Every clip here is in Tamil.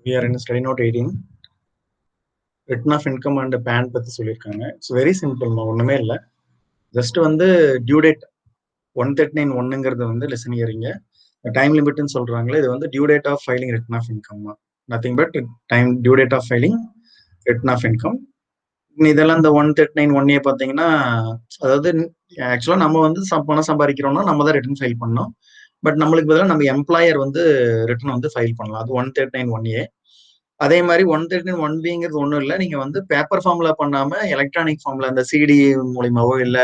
We are in study note 18. Return of income and PAN பத்தி சொல்லியிருக்காங்க. இட்ஸ் வெரி சிம்பிள், ஒண்ணுமே இல்லை. ஜஸ்ட் வந்து டியூ டேட் 139(1)ங்கிறது வந்து லெசன் இயரிங்க டைம் லிமிட்னு சொல்றாங்களே, இது வந்து due date of filing return of income தான். Nothing but time due date of filing return of income. இதெல்லாம் இந்த 139(1)A பார்த்தீங்கன்னா, அதாவது ஆக்சுவலா நம்ம வந்து பணம் சம்பாதிக்கிறோம்னா நம்ம தான் ரிட்டர்ன் ஃபைல் பண்ணணும். பட் நம்மளுக்கு பதிலாக நம்ம எம்ப்ளாயர் வந்து ரிட்டர்ன் வந்து ஃபைல் பண்ணலாம். அது 139(1)A. அதே மாதிரி 139(1)Bங்கிறது ஒன்றும் இல்லை, நீங்க வந்து பேப்பர் ஃபார்ம்ல பண்ணாம எலக்ட்ரானிக் ஃபார்ம்ல அந்த சிடி மூலியமாவோ இல்ல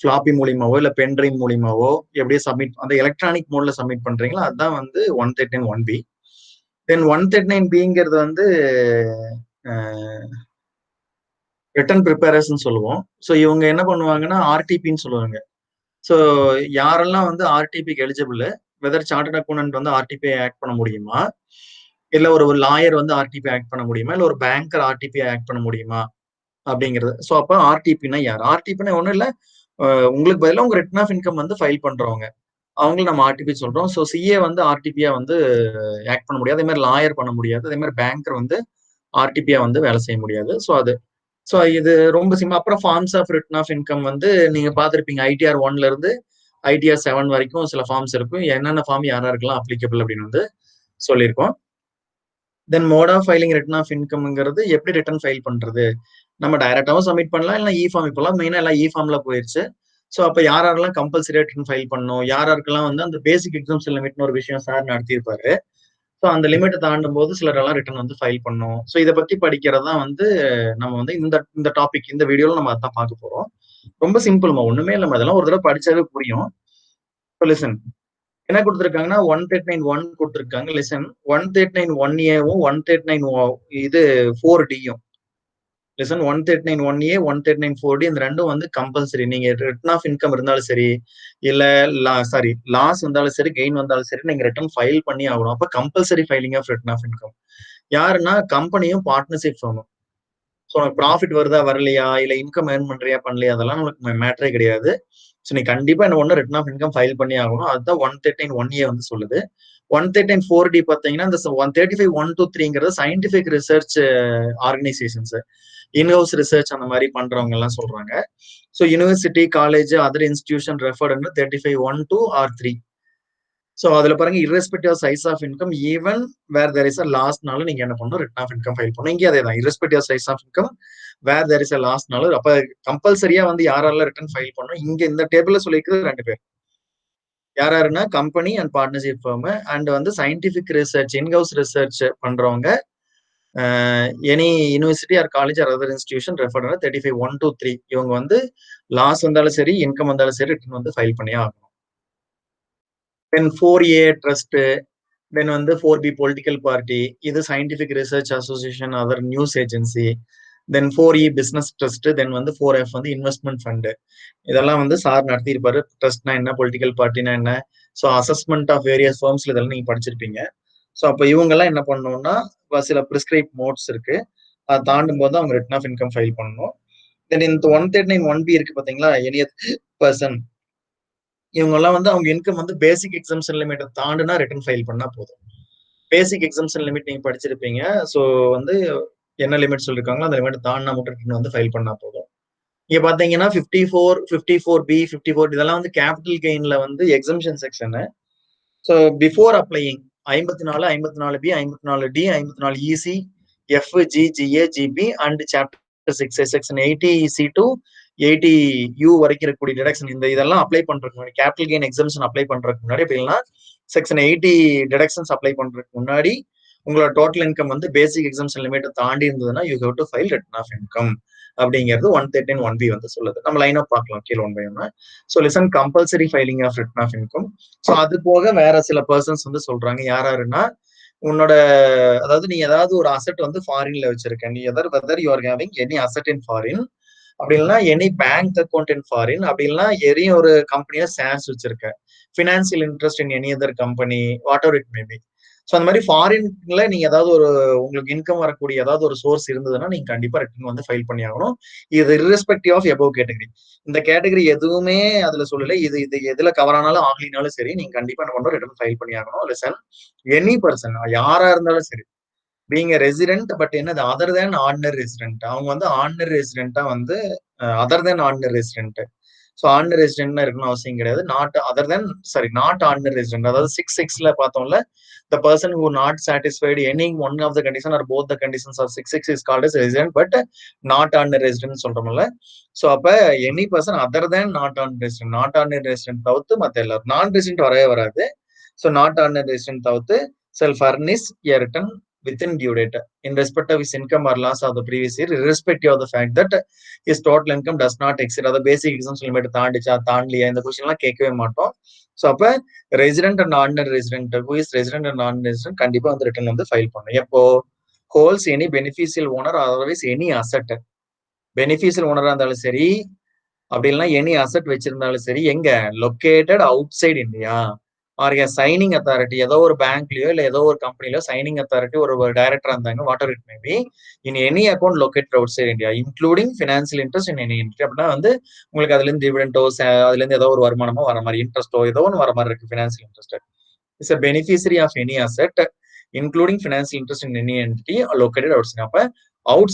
ஃபிளாப்பி மூலியமாவோ இல்ல பென் டிரைவ் மூலியமாவோ எப்படியே சப்மிட் அந்த எலக்ட்ரானிக் மோட்ல சப்மிட் பண்றீங்களா, அதுதான் வந்து 139(1)B. தென் 139(B)ங்கிறது வந்து ரிட்டர்ன் ப்ரிப்பேரர்ஸ்ன்னு சொல்லுவோம். ஸோ இவங்க என்ன பண்ணுவாங்கன்னா ஆர்டிபின்னு சொல்லுவாங்க. ஸோ யாரெல்லாம் வந்து ஆர்டிபிக்கு எலிஜிபிள், வெதர் சார்ட்டர்ட் அக்கௌண்டன்ட் வந்து ஆர்டிபி ஆக்ட் பண்ண முடியுமா, இல்ல ஒரு லாயர் வந்து ஆர்டிபி ஆக்ட் பண்ண முடியுமா, இல்ல ஒரு பேங்கர் ஆர்டிபி ஆக்ட் பண்ண முடியுமா அப்படிங்கிறது. ஸோ அப்போ ஆர்டிபினா யார்? ஆர்டிபினா ஒன்றும் இல்லை, உங்களுக்கு பதிலாக உங்க ரிட்டர்ன் ஆஃப் இன்கம் வந்து ஃபைல் பண்றவங்க அவங்களும் நம்ம ஆர்டிபி சொல்றோம். ஸோ சிஏ வந்து ஆர்டிபியா வந்து ஆக்ட் பண்ண முடியாது, அதே மாதிரி லாயர் பண்ண முடியாது, அதே மாதிரி பேங்கர் வந்து ஆர்டிபியா வந்து வேலை செய்ய முடியாது. ஸோ இது ரொம்ப சிம்பிள். அப்புறம் forms of return of income வந்து நீங்க பார்த்துருப்பீங்க, ITR 1ல இருந்து ITR 7 வரைக்கும் சில ஃபார்ம்ஸ் இருக்கும். என்னென்ன ஃபார்ம் யாராருக்கெல்லாம் அப்ளிகபிள் அப்படின்னு வந்து சொல்லியிருக்கோம். Then mode of filing return of இன்கம்ங்கிறது எப்படி ரிட்டர்ன் ஃபைல் பண்றது, நம்ம டைரக்டாவும் சப்மிட் பண்ணலாம், இல்லை இ ஃபார்ம். இப்போலாம் மெயினா எல்லாம் இ ஃபார்ம்ல போயிருச்சு. ஸோ அப்போ யாரெல்லாம் கம்பல்சரி ரிட்டர்ன் ஃபைல் பண்ணணும், யாருக்கெல்லாம் வந்து அந்த பேசிக் எக்ஸாம்ஷன் லிமிட்னு ஒரு விஷயம் சார் நடத்தியிருப்பாரு. ஸோ அந்த லிமிட்டை தாண்டும் போது சிலரெல்லாம் ரிட்டர்ன் வந்து ஃபைல் பண்ணும். ஸோ இதை பத்தி படிக்கிறது தான் வந்து நம்ம வந்து இந்த டாபிக் இந்த வீடியோல நம்ம அதான் பார்க்க போறோம். ரொம்ப சிம்பிள்மா, ஒண்ணுமே இல்லை, அதெல்லாம் ஒரு தடவை படிச்சாவே புரியும். லிசன், என்ன கொடுத்துருக்காங்கன்னா 139(1) கொடுத்துருக்காங்க. லிசன், 139(1)A-வும் 139 இது 4D-யும். லிசன், 139(1)A 139(4)D இந்த ரெண்டும் வந்து கம்பல்சரி. நீங்க ரிட்டர்ன் ஆஃப் இன்கம் இருந்தாலும் சரி, இல்ல லாஸ் வந்தாலும் சரி, கெயின் வந்தாலும் சரி, நீங்க ரிட்டர்ன் ஃபைல் பண்ணி ஆகணும். அப்ப compulsory filing of return of income. யாருன்னா கம்பெனியும் பார்ட்னர்ஷிப் ஃபர்மும். ஸோ உனக்கு ப்ராஃபிட் வருதா வரலையா, இல்ல இன்கம் ஏர்ன் பண்றியா பண்ணலையா, அதெல்லாம் உங்களுக்கு மேட்டரே கிடையாது. ஸோ நீ கண்டிப்பா என்ன ஒண்ணு ரிட்டர்ன் ஆஃப் இன்கம் ஃபைல் பண்ணி ஆகணும். அதுதான் 139(1)A வந்து சொல்லுது. 139(4)D பாத்தீங்கன்னா இந்த 135(1)to(3)ங்கிறது scientific research organisations, in house research அந்த மாதிரி பண்றவங்க எல்லாம் சொல்றாங்க. So university, college, other institution ரெஃபர்டுன்னு 35(1) to or 3. ஸோ அதுல பாருங்க, irrespective size of income even where there is a லாஸ்னாலும் நீங்க என்ன பண்ணணும், ரிட்டர்ன் ஆஃப் இன்கம் ஃபைல் பண்ணணும். இங்கே அதே தான், irrespective size of income where there is a லாஸ்னாலும். அப்ப கம்பல்சரியா வந்து யாரெல்லாம் ரிட்டர்ன் ஃபைல் பண்ணணும், இங்க இந்த டேபிள்ல சொல்லியிருக்கிறது 2 பேர். யாருன்னா company and partnership firm, and வந்து சயின்டிபிக் ரிசர்ச் இன்ஹவுஸ் ரிசர்ச் பண்றவங்க, any university or college or other institution referred 35(1) to 3. இவங்க வந்து லாஸ் வந்தாலும் சரி, இன்கம் வந்தாலும் சரி, ரிட்டர்ன் வந்து ஃபைல் பண்ணியே ஆகணும். தென் 4A ட்ரஸ்ட், தென் வந்து 4B பொலிட்டிக்கல் பார்ட்டி, இது scientific research association, other news agency. Then 4E business trust, then வந்து 4F வந்து இன்வெஸ்ட்மெண்ட் ஃபண்டு. இதெல்லாம் வந்து சார் நடத்தியிருப்பாரு. ட்ரஸ்ட்னா என்ன, பொலிட்டிக்கல் பார்ட்டினா என்ன, ஸோ அசஸ்மெண்ட் ஆஃப் வேரியஸ் ஃபார்ம்ஸ்ல இதெல்லாம் நீங்க படிச்சிருப்பீங்க. ஸோ அப்போ இவங்கெல்லாம் என்ன பண்ணணும்னா, சில பிரிஸ்கிரைப் மோட்ஸ் இருக்கு, அதை தாண்டும் போது அவங்க ரிட்டர்ன் ஆஃப் இன்கம் ஃபைல் பண்ணணும். தென் இந்த 139(1)B இருக்கு பாத்தீங்களா, எனி பர்சன், இவங்க எல்லாம் வந்து அவங்க இன்கம் வந்து பேசிக் எக்ஸம்ஷன் லிமிட்டை தாண்டுனா ரிட்டர்ன் ஃபைல் பண்ணா போதும். பேசிக் எக்ஸம்ஷன் லிமிட் நீங்க படிச்சிருப்பீங்க. ஸோ வந்து என்ன லிமிட் சொல்லிருக்காங்களோ அந்த லிமிட் தாண்டினா மட்டும் ரிட்டர்ன் வந்து ஃபைல் பண்ணா போதும். இங்க பாத்தீங்கன்னா 54, 54B, 54 இதெல்லாம் வந்து கேபிட்டல் கெயின்ல வந்து exemption section. So before applying 54, 54B, 54D, 54EC, FG, GA, GB and chapter 6 section 80C to 80U வரைக்கும் இருக்கக்கூடிய டிடக்ஷன். இதெல்லாம் அப்ளை பண்றதுக்கு முன்னாடி, கேபிட்டல் கெயின் எக்ஸம்ஷன் அப்ளை பண்றதுக்கு முன்னாடி, அப்படின்னா செக்ஷன் 80 டிடக்ஷன்ஸ் அப்ளை பண்றதுக்கு முன்னாடி உங்களோட டோட்டல் இன்கம் வந்து பேசிக் எக்ஸம்ஷன் லிமிட் தாண்டி இருந்ததுன்னா you have to file return of income அப்படிங்கிறது 139(1)B வந்து சொல்லுது. நம்ம லைன் ஆஃப் பார்க்கலாம் கீழே 1 by 1. So listen, compulsory filing of return of income. So அது போக வேற சில பர்சன்ஸ் வந்து சொல்றாங்க. யாருன்னா, உன்னோட அதாவது நீ ஏதாவது ஒரு அசெட் வந்து ஃபாரின்ல வச்சிருக்க, நீ whether you are having any asset in foreign, அப்படி இல்லைன்னா எனி பேங்க் அக்கௌண்ட் இன் ஃபாரின், அப்படி இல்லைன்னா எனி ஒரு கம்பெனியில ஷேர்ஸ் வச்சிருக்க, financial interest in any other company, what ever it may B. So அந்த மாதிரி ஃபாரின்ல நீங்க ஏதாவது ஒரு உங்களுக்கு இன்கம் வரக்கூடிய ஏதாவது ஒரு சோர்ஸ் இருந்ததுன்னா நீங்க கண்டிப்பா ரிட்டர்ன் வந்து ஃபைல் பண்ணி ஆகணும். இது irrespective ஆஃப் எபோவ் கேட்டகரி. இந்த கேட்டகரி எதுவுமே அதுல சொல்லல, இது எதுல கவர் ஆனாலும் ஆகலினாலும் சரி, நீங்க கண்டிப்பா என்ன பண்ணணும், ரிட்டர்ன் ஃபைல் பண்ணி ஆகணும். லிசன், எனி பர்சன் யாரா இருந்தாலும் சரி, பீங் எ ரெசிடென்ட் பட் என்னது அதர் தேன் ஆர்டினரி ரெசிடென்ட். அவங்க வந்து ஆர்டினரி ரெசிடென்ட்டா வந்து அதர் தேன் ordinary resident. So ordinary resident இருக்கணும் அவசியம் கிடையாது. Not other than sorry not ordinary resident. அதாவது 6(6)ல பார்த்தோம்ல, the person who not satisfied any one of the condition or both the conditions of 6(6) is called as resident but not ordinary resident சொல்றோம்ல. சோ அப்ப any person other than not ordinary resident, not ordinary resident தவிர்த்து மத்த எல்லாரும் நான் ரெசிடென்ட் வரவே வராது. ஸோ நாட் ஆர்டினரி ரெசிடென்ட் தவிர்த்து shall furnish a return within due date in respect of his income or loss of the previous year, irrespective of the fact that his total income does not exceed. அதாவது பேசிக் எக்ஸாம்ஸ் லிமிட் தாண்டிச்சா தாண்டலையா இந்த கொஸ்டின் எல்லாம் கேட்கவே மாட்டோம். ஸோ அப்ப resident and ordinary resident who is resident and ordinary resident கண்டிப்பா வந்து ரிட்டர்ன் வந்து ஃபைல் பண்ணும். எப்போ holds any beneficial owner otherwise any asset. Beneficial ஓனரா இருந்தாலும் சரி, அப்படி இல்லைன்னா எனி அசெட் வச்சிருந்தாலும் சரி, எங்க located outside India or a signing authority, ஏதோ ஒரு பேங்க்லயோ இல்ல ஏதோ ஒரு கம்பெனிலயோ சைனிங் அத்தாரிட்டி ஒரு டைரக்டரா இருந்தாங்க, whatever it may be, in any account located outside India including financial interest in any entry. அப்படின்னா வந்து உங்களுக்கு அதுல இருந்து டிவிடெண்டோ அதுல இருந்து ஏதோ ஒரு வருமானமோ வர மாதிரி, இன்ட்ரெஸ்டோ ஏதோ ஒன்று வர மாதிரி இருக்கு financial interest. Is a beneficiary of any asset including financial interest in any entity located outside. அப்ப அவுட்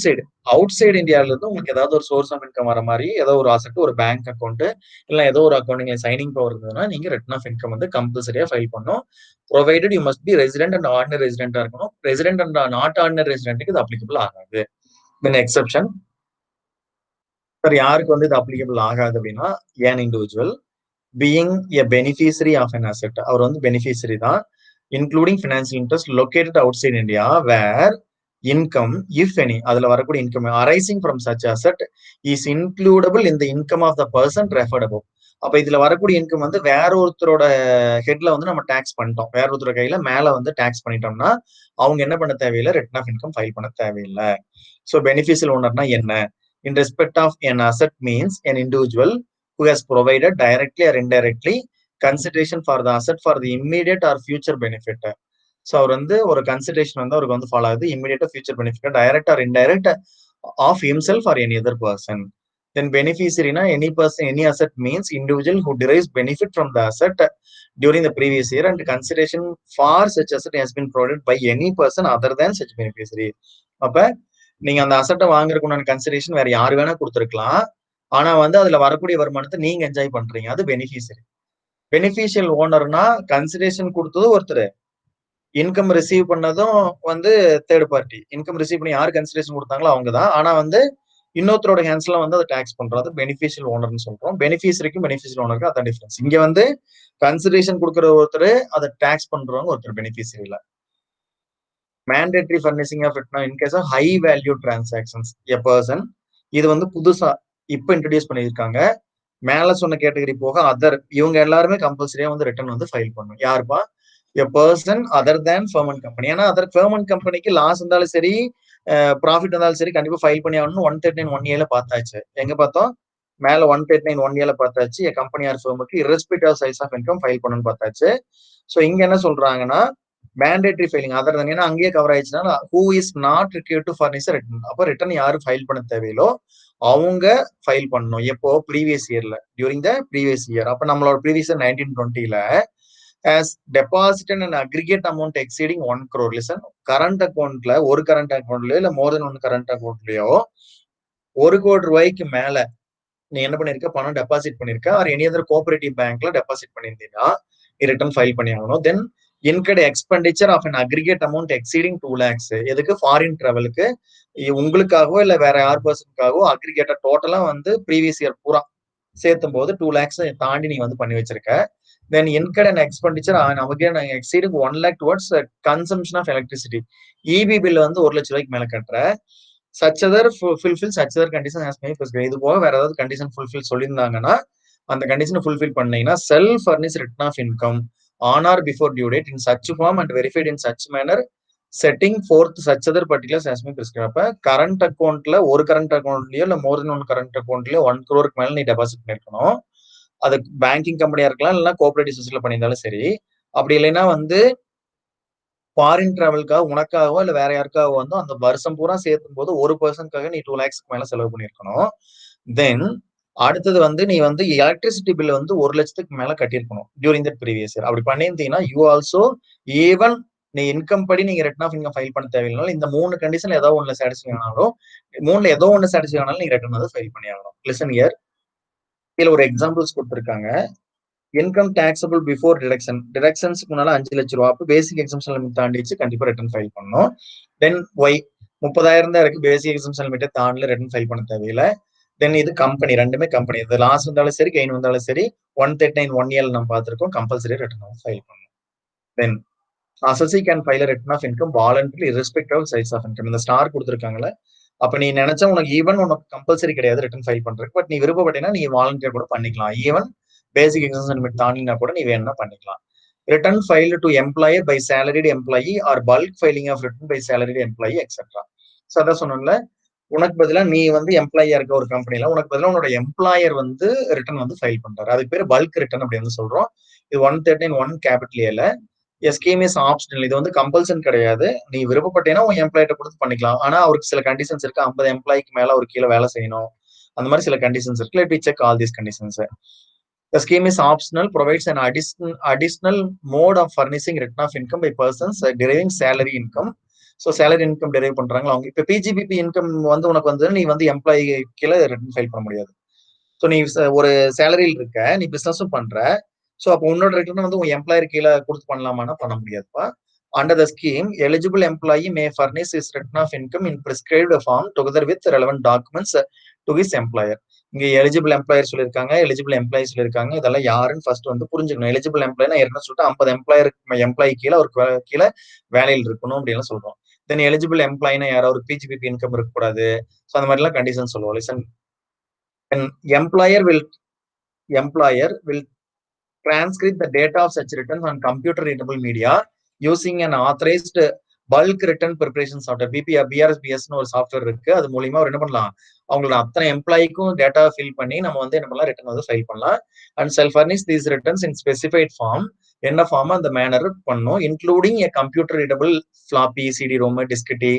சைடு இந்தியாவில இருந்து உங்களுக்கு ஏதாவது ஒரு சோர்ஸ் ஆஃப் இன்கம் வர மாதிரி ஏதோ ஒரு அசெட், ஒரு பேங்க் அக்கௌண்ட் இல்ல ஏதோ ஒரு அக்கௌண்ட் நீங்க சைனிங் பவர் இருந்ததுன்னா நீங்க ரிட்டர்ன் ஆஃப் இன்கம் வந்து கம்பல்சரியா ஃபைல் பண்ணும். Provided you must be resident and ordinary ரெசிடென்டா இருக்கணும். ரெசிடென்ட் அண்ட் நாட் ஆர்டினரி ரெசிடென்ட்டுக்கு இது அப்ளிகபிள் ஆகாது. தென் எக்ஸெப்ஷன் சார் யாருக்கு வந்து இது அப்ளிகபிள் ஆகாது அப்படின்னா, an individual being a beneficiary of an asset, அவர் வந்து பெனிஃபிஷரி தான், including financial interest located outside India where income if any, அதுல வரக்கூடிய income arising from such asset is includible in the income of the person referred above. அப்ப இதுல வரக்கூடிய இன்கம் வந்து வேற ஒருத்தரோட ஹெட்ல வந்து நம்ம டாக்ஸ் பண்ணிட்டோம், வேற ஒருத்தரோட கையில மேல வந்து டாக்ஸ் பண்ணிட்டோம்னா அவங்க என்ன பண்ண தேவையில்லை, ரிட்டர்ன் ஆஃப் இன்கம் ஃபைல் பண்ண தேவையில்லை. ஸோ பெனிஃபிஷியல் ஓனர்னா என்ன? In respect of an asset means an individual who has provided directly or indirectly consideration for the asset for the immediate or future benefit. So அவர் வந்து ஒரு கன்சிடரேஷன் வந்து அவருக்கு வந்து ஃபாலோ ஆகுது, இம்மிடியேட்டா future benefit direct or indirect of himself or any other person. Then பெனிஃபிஷரினா any person any asset means individual who derives benefit from the asset during the previous year and consideration for such asset has been provided by any person other than such beneficiary. அப்ப நீங்க அந்த அசெட்டை வாங்குறதுக்குண்டான கன்சிடரேஷன் வேற யாரு வேணா கொடுத்துருக்கலாம், ஆனா வந்து அதுல வரக்கூடிய வருமானத்தை நீங்க என்ஜாய் பண்றீங்க, அது பெனிஃபிஷியரி. பெனிஃபிஷியல் ஓனர்னா கன்சிடரேஷன் கொடுத்தது ஒருத்தர், இன்கம் ரிசீவ் பண்ணதும் வந்து தேர்ட் பார்ட்டி. இன்கம் ரிசீவ் பண்ணி யார் கன்சிடரேஷன் கொடுத்தாங்களோ அவங்க தான், ஆனா வந்து இன்னொருத்தரோட ஹேண்ட்ஸ்ல வந்து அதை டாக்ஸ் பண்றோம், அது பெனிஃபிஷியல் ஓனர்னு சொல்றோம். பெனிஃபிஷரிக்கும் பெனிஃபிஷியல் ஓனருக்கு அதான் டிஃபரன்ஸ். இங்க வந்து கன்சிடரேஷன் கொடுக்குற ஒருத்தர், அதை டாக்ஸ் பண்றவங்க ஒருத்தர் பெனிஃபிஷரியில. Mandatory furnishing of it in case of high value transactions a person, இது வந்து புதுசா இப்ப இன்ட்ரடியூஸ் பண்ணியிருக்காங்க. மேல சொன்ன கேட்டகரி போக அதர் இவங்க எல்லாருமே கம்பல்சரியா வந்து ரிட்டர்ன் வந்து ஃபைல் பண்ணும். யாருப்பா? A person other than firm and company. ஏன்னா அதர் ஃபர்மன் கம்பெனிக்கு லாஸ் இருந்தாலும் சரி ப்ராஃபிட் இருந்தாலும் சரி கண்டிப்பா ஃபைல் பண்ணி ஆகணும். 139(1)A பார்த்தாச்சு. எங்க பார்த்தோம்? மேல 139(1)A பார்த்தாச்சு. எ கம்பெனி ஆர் ஃபர்முக்கு irrespective of size of income file பண்ணணும்னு பார்த்தாச்சு. ஸோ இங்க என்ன சொல்றாங்கன்னா மேண்டேட்டரி ஃபைலிங் அதர் தான், ஏன்னா அங்கேயே கவர் ஆயிடுச்சுன்னா who is not required to furnish return. அப்போ ரிட்டர்ன் யாரு ஃபைல் பண்ண தேவையில்லோ அவங்க ஃபைல் பண்ணணும். எப்போ? ப்ரீவியஸ் இயர்ல, டியூரிங் த ப்ரீவியஸ் இயர். அப்ப நம்மளோட ப்ரீவியஸ் இயர் 1920ல as deposited an aggregate amount exceeding 1 crore. Listen, current அக்கௌண்ட்ல ஒரு கரண்ட் அக்கௌண்ட்லயோ இல்ல மோர் தென் ஒன் கரண்ட் அக்கௌண்ட்லயோ 1 கோடி ரூபாய்க்கு மேல நீ என்ன பண்ணிருக்க, பணம் டெபாசிட் பண்ணிருக்க ஆர் எனி அதர் கோஆபரேட்டிவ் பேங்க்ல டெபாசிட் பண்ணிருந்தீங்கன்னா ரிட்டர்ன் ஃபைல் பண்ணி ஆகணும். Then incurred expenditure of an aggregate amount exceeding 2 lakhs. எதுக்கு? ஃபாரின் டிராவலுக்கு, உங்களுக்காகவோ இல்ல வேற யார் பர்சனுக்காகவோ அக்ரிகேட்டா டோட்டலா வந்து ப்ரீவியஸ் இயர் பூரா சேர்த்தும் போது 2 lakhs தாண்டி நீ வந்து பண்ணி வச்சிருக்க. தென் இன்கட் அண்ட் எக்ஸ்பெண்டிச்சர் நமக்கு exceeding 1 lakh towards consumption of electricity. EB bill வந்து 1 லட்சம் ரூபாய்க்கு மேல கட்டுற such other fulfill such other condition as may prescribed. இது போக வேற ஏதாவது கண்டிஷன் ஃபுல்ஃபில் சொல்லியிருந்தாங்கன்னா அந்த கண்டிஷனை ஃபுல்ஃபில் பண்ணீங்கன்னா self furnish return of income on or before due date in such form and verified in such manner setting forth such other particulars as may prescribed. அப்ப கரண்ட் அக்கௌண்ட்ல ஒரு கரண்ட் அக்கௌண்ட்லயோ இல்ல மோர் தென் ஒன் கரண்ட் அக்கௌண்ட்லயோ 1 crore மேல நீ டெபாசிட் பண்ணிருக்கணும். அது பேங்கிங் கம்பெனியா இருக்கலாம், இல்லைன்னா கோஆபரேட்டிவ் சொசைட்டில பண்ணியிருந்தாலும் சரி. அப்படி இல்லைன்னா வந்து ஃபாரின் டிராவலுக்காக உனக்காகவோ இல்ல வேற யாருக்காக வந்து அந்த வருஷம் பூரா சேர்த்தும் போது ஒரு பர்சனுக்காக நீ 2 lakhsக்கு மேல செலவு பண்ணிருக்கணும். தென் அடுத்தது வந்து நீ வந்து எலக்ட்ரிசிட்டி பில் வந்து 1 லட்சத்துக்கு மேல கட்டியிருக்கணும் டியூரிங் தட் ப்ரீவியஸ் இயர். அப்படி பண்ணியிருந்தீங்கன்னா யூ ஆல்சோ ஈவன் நீ இன்கம் படி நீங்க ரிட்டர்ன் ஆஃப் இன்கம் ஃபைல் பண்ண தேவையில்லை. இந்த 3 கண்டிஷன்ல ஏதோ ஒண்ணுல சாட்டிஸ்ஃபை ஆனாலும் 3ல ஏதோ ஒண்ணு சாட்டிஸ்ஃபை ஆனாலும் நீங்க ரிட்டர்ன் வந்து ஃபைல் பண்ணி ஆகணும். Listen here. இதுல ஒரு எக்ஸாம்பிள்ஸ் கொடுத்திருக்காங்க. இன்கம் டாக்ஸபிள் பிஃபோர் டிடக்ஷன்ஸ்க்கு முன்னால 5 லட்சம் ரூபா. அப்போ பேசிக் எக்ஸம்ஷன் லிமிட் தாண்டிச்சு, கண்டிப்பா ரிட்டர்ன் ஃபைல் பண்ணணும். தென் ஒய் 30,000 தான் இருக்கு, பேசிக் எக்ஸம்ஷன் லிமிட்டை தாண்டல, ரிட்டர்ன் ஃபைல் பண்ண தேவையில்லை. தென் இது கம்பெனி, ரெண்டுமே கம்பெனி. இது லாஸ் வந்தாலும் சரி, கெயின் வந்தாலும் சரி, 139 1 நம்ம பார்த்திருக்கோம், கம்பல்சரி ரிட்டர்ன் ஃபைல் பண்ணணும். தென் assessee can file a return of income voluntarily irrespective of size of income. இந்த ஸ்டார் கொடுத்துருக்காங்கல்ல, அப்ப நீ நினைச்சா உனக்கு ஈவன் உனக்கு கம்பல்சரி கிடையாது ரிட்டர்ன் ஃபைல் பண்றதுக்கு. பட் நீ விருப்பப்பட்டீங்கன்னா நீ வாலண்டியர் கூட பண்ணிக்கலாம். ஈவன் பேசிக் எக்ஸம்ஷன் லிமிட் தாண்டினா கூட நீ வேணும்னா பண்ணிக்கலாம். Return file to employer by salaried employee or bulk filing of return by salaried employee etcetera. So அதான் சொன்னோம்ல, உனக்கு பதிலா நீ வந்து எம்ப்ளாயியா இருக்க ஒரு கம்பெனில உனக்கு பதிலா உன்னோட எம்ப்ளாயர் வந்து ரிட்டர்ன் வந்து ஃபைல் பண்றாரு. அதுக்கு பேர் பல்க் ரிட்டர்ன் அப்படின்னு சொல்றோம். இது 139(1) கேபிட்டல் ஏல. Scheme is optional. இது வந்து கம்பல்சன் கிடையாது. நீ விருப்பப்பட்டேன்னா உன் எம்ப்ளாயிட்ட கொடுத்து பண்ணிக்கலாம். ஆனா அவருக்கு சில கண்டிஷன்ஸ் இருக்கு. 50 எம்ப்ளாய்க்கு மேல ஒரு கீழே வேலை செய்யணும். அந்த மாதிரி சில கண்டிஷன்ஸ் இருக்கு. Let we check all these conditions. The scheme is optional, provides an additional mode of furnishing return of income by persons deriving salary income. So salary income derive பண்றாங்களா அவங்க. இப்போ பிஜிபிபி இன்கம் வந்து உனக்கு வந்து நீ வந்து எம்ப்ளாயி கீழே ரிட்டர்ன் ஃபைல் பண்ண முடியாது. ஸோ நீ ஒரு சேலரியில் இருக்க, நீ பிசினஸும் பண்ற. ஸோ அப்போ உன்னோட ரிட்டர்ன் வந்து உங்க எம்ப்ளாயர் கீழே கொடுத்து பண்ணலாமான்னா பண்ண முடியாதுப்பா. Under the scheme eligible employee may furnish his return of income in prescribed form together with relevant documents to his employer. இங்க எலிஜிபிள் எம்ப்ளாயர் சொல்லியிருக்காங்க, எலிஜிபிள் எம்ப்ளாயி சொல்லியிருக்காங்க. இதெல்லாம் யாருன்னு ஃபர்ஸ்ட் வந்து புரிஞ்சுக்கணும். எலிஜிபிள் எம்ப்ளாய்னா ஏற்கனவே சொல்லிட்டு 50 எம்ப்ளாயி கீழே அவருக்கு கீழே வேலையில் இருக்கணும் அப்படின்னு சொல்றோம். தென் எலிஜிபிள் எம்ப்ளாய்னா யாரோ ஒரு பிஜிபிபி இன்கம் இருக்கக்கூடாது. ஸோ அந்த மாதிரிலாம் கண்டிஷன் சொல்லுவோம். Listen, employer will transcribe the data of such returns on computer readable media using an authorized bulk return preparation software. BRSBS ஒரு சாஃப்ட்வேர் இருக்கு. அது மூலியமா என்ன பண்ணலாம், அவங்களோட அத்தனை எம்ப்ளாய்க்கும் டேட்டா ஃபில் பண்ணி நம்ம வந்து என்ன பண்ணலாம், ரிட்டர்ன் வந்து ஃபைல் பண்ணலாம். And shall furnish these returns in specified form. என்ன ஃபார்ம் அந்த மேனர் பண்ணும், including a computer readable floppy, CD ROM, diskette,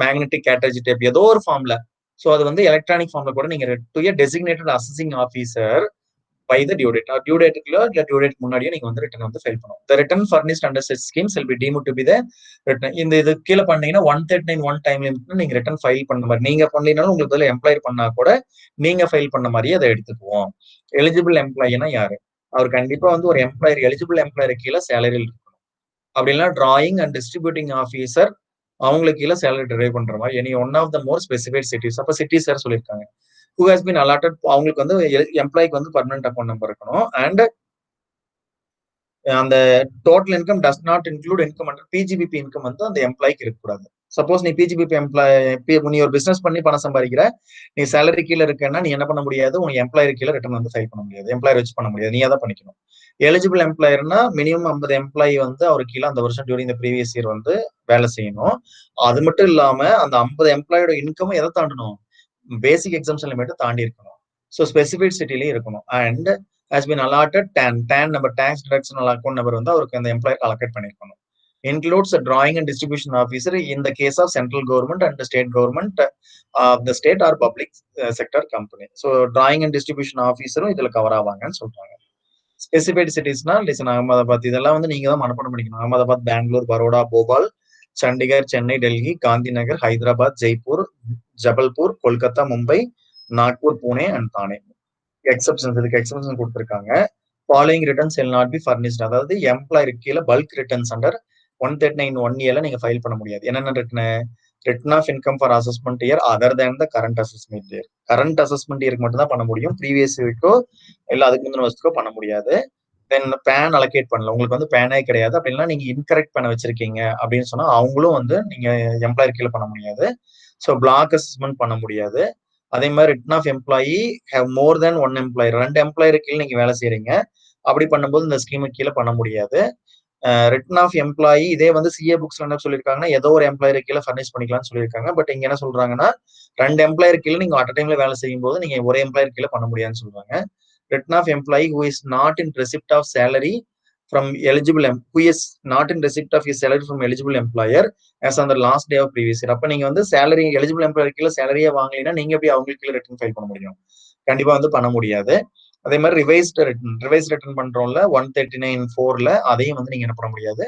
magnetic cartridge tape, ஏதோ ஒரு ஃபார்ம்ல. ஸோ அது வந்து எலக்ட்ரானிக் ஃபார்ம்ல கூட நீங்க to A designated assessing officer by the due date. Due date இல்ல due date முன்னாடியே நீங்க வந்து ரிட்டர்ன் வந்து ஃபைல் பண்ணணும். The return furnished under such schemes will be deemed to be the return. இந்த இது கீழே பண்ணீங்கன்னா 139(1) டைம் லிமிட்ல நீங்க ரிட்டர்ன் ஃபைல் பண்ண மாதிரி. நீங்க பண்ணீங்கனாலும் உங்களுக்கு பதில் எம்ப்ளாயர் பண்ணா கூட நீங்க ஃபைல் பண்ண மாதிரியே அதை எடுத்துக்குவோம். எலிஜிபிள் எம்ப்ளாயினா யாரு, அவர் கண்டிப்பா வந்து ஒரு எம்ப்ளாயர், எலிஜிபிள் எம்ப்ளாயர் கீழே சேலரியில் இருக்கணும். அப்படின்னா டிராயிங் அண்ட் டிஸ்ட்ரிபியூட்டிங் ஆஃபீஸர் அவங்களுக்கு கீழே சேலரி டிரைவ் பண்ற மாதிரி any one of the more specified cities. அப்ப சிட்டிஸ் யார் சொல்லியிருக்காங்க, who has been allotted, அவங்களுக்கு வந்து எம்ப்ளாய்க்கு வந்து பர்மனன்ட் அக்கௌண்ட் நம்பர் இருக்கணும். அண்ட் அந்த total income does not include income under PGBP income வந்து அந்த எம்ப்ளாய்க்கு இருக்கக்கூடாது. சப்போஸ் நீ பிஜிபிபி நீ ஒரு பிசினஸ் பண்ணி பணம் சம்பாதிக்கிற, நீ சேலரி கீழே இருக்கேன்னா நீ என்ன பண்ண முடியாது, உங்க எம்ப்ளாயர் கீழே ரிட்டர்ன் வந்து ஃபைல் பண்ண முடியாது. எம்ப்ளாயர் வச்சு பண்ண முடியாது, நீயா தான் பண்ணிக்கணும். எலிஜிபிள் எம்ப்ளாயர்னா மினிமம் 50 எம்ப்ளாயி வந்து அவருக்கு கீழே அந்த வருஷம் டியூரிங் த ப்ரீவியஸ் இயர் வந்து வேலை செய்யணும். அது மட்டும் இல்லாம அந்த 50 எம்ப்ளாயோட இன்கம் எதை தாண்டணும், பேசிக் எக்ஸம்ஷன் லிமிட் தாண்டி இருக்கணும். ஸோ ஸ்பெசிஃபைட் சிட்டிலையும் இருக்கணும். And has been allotted TAN number, tax deduction account number வந்து அவருக்கு அந்த எம்ப்ளாயருக்கு அலோகேட் பண்ணிருக்கணும். Includes drawing and distribution officer in the case of central government and state government of the state or public sector company. So drawing and distribution ஆஃபீஸரும் இதுல கவர் ஆவாங்கன்னு சொல்றாங்க. ஸ்பெசிஃபைட் சிட்டிஸ்னா லிசன், அகமதாபாத், இதெல்லாம் வந்து நீங்க தான் மனப்பாடம் பண்ணிக்கணும். அகமதாபாத், பெங்களூர், பரோடா, போபால், சண்டிகர், சென்னை, டெல்லி, காந்தி நகர், ஹைதராபாத், ஜெய்ப்பூர், ஜபல்பூர், கொல்கத்தா, மும்பை, நாக்பூர், புனே அண்ட் தானே. எக்ஸப்ஷன்ஸ், இதுக்கு எக்ஸப்ஷன் கொடுத்திருக்காங்க. Following returns will not be furnished. அதாவது எம்ப்ளாயர் கீழே பல்க் ரிட்டர்ன்ஸ் அண்டர் 139(1) ஏல நீங்க ஃபைல் பண்ண முடியாது. என்னென்ன return of income for assessment year other than the current assessment year. Current assessment இயருக்கு மட்டும் தான் பண்ண முடியும். ப்ரீவியஸ் இயர்க்கோ இல்ல அதுக்கு முந்தின வருஷத்துக்கோ பண்ண முடியாது. தென் பேன் அலோகேட் பண்ணல, உங்களுக்கு வந்து பேனே கிடையாது அப்படின்னா நீங்க இன்கரெக்ட் பண்ண வச்சிருக்கீங்க அப்படின்னு சொன்னா அவங்களும் வந்து நீங்க எம்ப்ளாயர் கீழே பண்ண முடியாது. ஸோ பிளாக் அசஸ்மெண்ட் பண்ண முடியாது. அதே மாதிரி return of employee have more than 1 employer, 2 employer கீழே நீங்க வேலை செய்யறீங்க, அப்படி பண்ணும்போது இந்த ஸ்கீமுக்கு கீழே பண்ண முடியாது. ரிட்டர்ன் ஆஃப் எம்ப்ளாயி இதே வந்து சிஏ புக்ஸ்ல என்ன சொல்லியிருக்காங்கன்னா ஏதோ ஒரு எம்ப்ளாயர் கீழே ஃபர்னிஷ் பண்ணிக்கலாம்னு சொல்லியிருக்காங்க. பட் இங்க என்ன சொல்றாங்கன்னா 2 எம்ப்ளாயர் கீழே நீங்க அட் டைம்ல வேலை செய்யும் போது நீங்க ஒரே எம்ப்ளாயர் கீழே பண்ண முடியாதுன்னு சொல்றாங்க. Return of employee who is not in receipt of salary from eligible who is not in receipt of his salary from eligible employer as on the last day of previous year. அப்ப நீங்க வந்து சேலரி எலிஜிபிள் எம்ப்ளாயர் கீழே சேலரியே வாங்கலைன்னா நீங்க எப்படி அவங்களுக்கு கீழே ரிட்டர்ன் ஃபைல் பண்ண முடியும், கண்டிப்பா வந்து பண்ண முடியாது. அதே மாதிரி ரிவைஸ் ரிட்டர்ன் பண்றோம்ல 139(4)ல அதையும் வந்து நீங்க என்ன பண்ண முடியாது,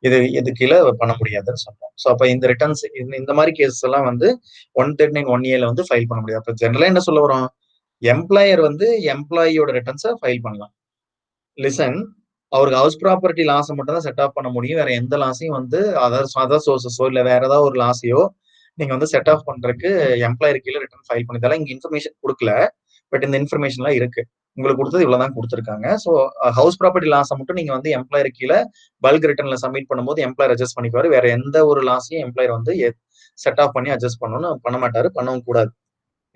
இது கீழே பண்ண முடியாதுன்னு சொல்றோம். ஸோ அப்ப இந்த ரிட்டர்ன்ஸ் இந்த மாதிரி கேசஸ் எல்லாம் வந்து 139(1)A வந்து ஃபைல் பண்ண முடியாது. அப்ப ஜெனரலா என்ன சொல்ல வரோம், எம்ப்ளாயர் வந்து எம்ப்ளாயியோட ரிட்டர்ன்ஸை ஃபைல் பண்ணலாம். லிசன், அவருக்கு ஹவுஸ் ப்ராப்பர்ட்டி லாஸை மட்டும் தான் செட் ஆஃப் பண்ண முடியும். வேற எந்த லாஸையும் வந்து அதர் சோர்சஸோ இல்ல வேற ஏதாவது ஒரு லாஸையோ நீங்க வந்து செட் ஆஃப் பண்றதுக்கு எம்ப்ளாயர் கீழே ரிட்டர்ன் ஃபைல் பண்ணதால இங்க இன்ஃபர்மேஷன் கொடுக்கல. பட் இந்த இன்ஃபர்மேஷன்லாம் இருக்கு. உங்களுக்கு கொடுத்தது இவ்வளவுதான் கொடுத்துருக்காங்க. ஸோ ஹவுஸ் ப்ராப்பர்ட்டி லாஸை மட்டும் நீங்க வந்து எம்ப்ளாயர் கீழே பல்க் ரிட்டர்ன்ல சப்மிட் பண்ணும்போது எம்ப்ளாயர் அட்ஜஸ்ட் பண்ணிக்குவாரு. வேற எந்த ஒரு லாஸையும் எம்ப்ளாயர் வந்து செட் ஆஃப் பண்ணி அட்ஜஸ்ட் பண்ண மாட்டாரு, பண்ணவும் கூடாது.